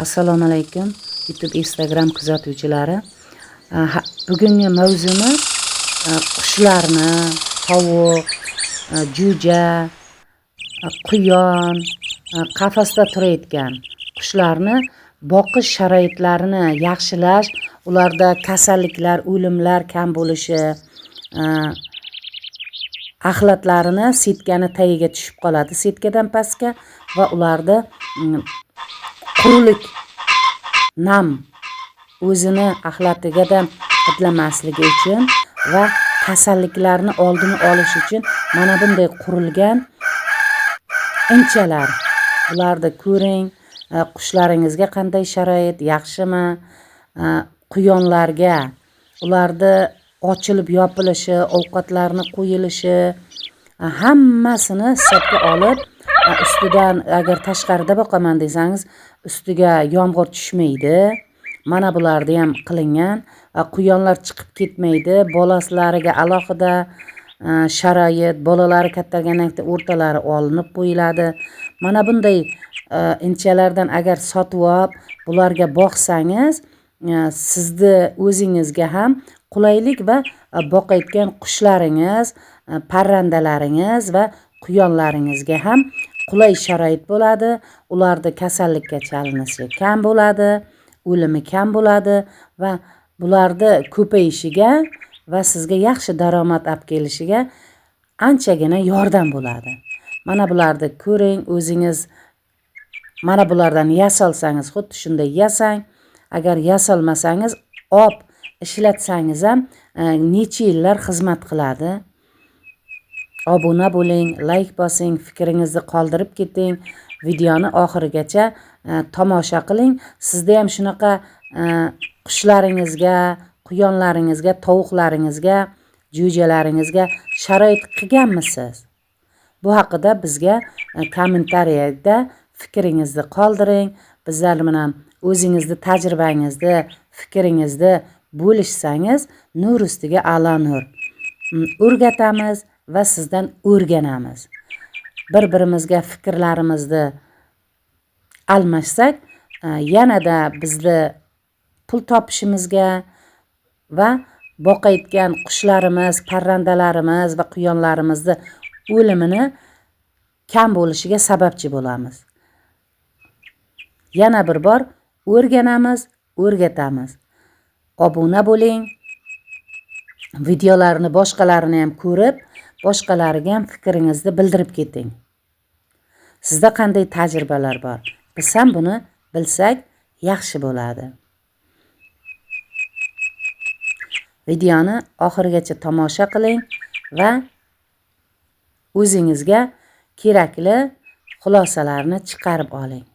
Assalomu alaykum YouTube Instagram kuzatuvchilari. Bugungi mavzumiz qushlarni, tovuq, jo'ja, quyon, qafasda turayotgan qushlarni boqish sharoitlarini yaxshilash, ularda kasalliklar, o'limlar kam bo'lishi, axlatlarini setkani tagiga tushib qoladi, setkadan pastga va ularda qurulik, nam o'zini axlatigadan hidlamasligi uchun va kasalliklarni oldini olish uchun mana bunday qurilgan inchalar. Bularni ko'ring, qushlaringizga qanday sharoit, yaxshimi? Quyonlarga ularda ochilib yopilishi, ovqatlarni qo'yilishi, hammasini hisobga olib, ustidan agar tashqarida boqaman desangiz, ustiga yomg'ir tushmaydi. Mana bularda ham qilingan. Quyonlar chiqib ketmaydi, bolaslariga alohida sharoit, bolalari kattagandan keyin o'rtalari olinib qo'yiladi. Mana bunday inchalardan agar sotib olib, bularga boqsangiz, sizni o'zingizga ham qulaylik va boqayotgan qushlaringiz, parrandalaringiz va quyonlaringizga ham qulay sharoit bo'ladi. Ularda kasallikka chalinishi kam bo'ladi, o'limi kam bo'ladi va bularda ko'payishiga va sizga yaxshi daromad olib kelishiga anchagina yordam bo'ladi. Mana bularni ko'ring, o'zingiz mana bulardan yasolsangiz, xuddi shunday yasang. Agar yasolmasangiz, ishlatsangiz ham necha yillar xizmat qiladi. Obuna bo'ling, like bosing, fikringizni qoldirib keting. Videoni oxirigacha tomosha qiling. Sizda ham shunaqa qushlaringizga, quyonlaringizga, tovuqlaringizga, jo'jalaringizga sharoit qilganmisiz? Bu haqida bizga kommentariyada fikringizni qoldiring. Bizlar bilan o'zingizni tajribangizni, fikringizni bo'lishsangiz, nur ustiga a'lo nur. O'rgatamiz va sizdan o'rganamiz. Bir-birimizga fikrlarimizni almashsak, yanada bizni pul topishimizga va boqayotgan qushlarimiz, parrandalarimiz va quyonlarimizni o'limini kam bo'lishiga sababchi bo'lamiz. Yana bir bor o'rganamiz, o'rgatamiz. Obuna bo'ling. Videolarni boshqalarini ham ko'rib, boshqalariga ham fikringizni bildirib keting. Sizda qanday tajribalar bor? Biz ham buni bilsak yaxshi bo'ladi. Videoni oxirigacha tomosha qiling va o'zingizga kerakli xulosalarni chiqarib oling.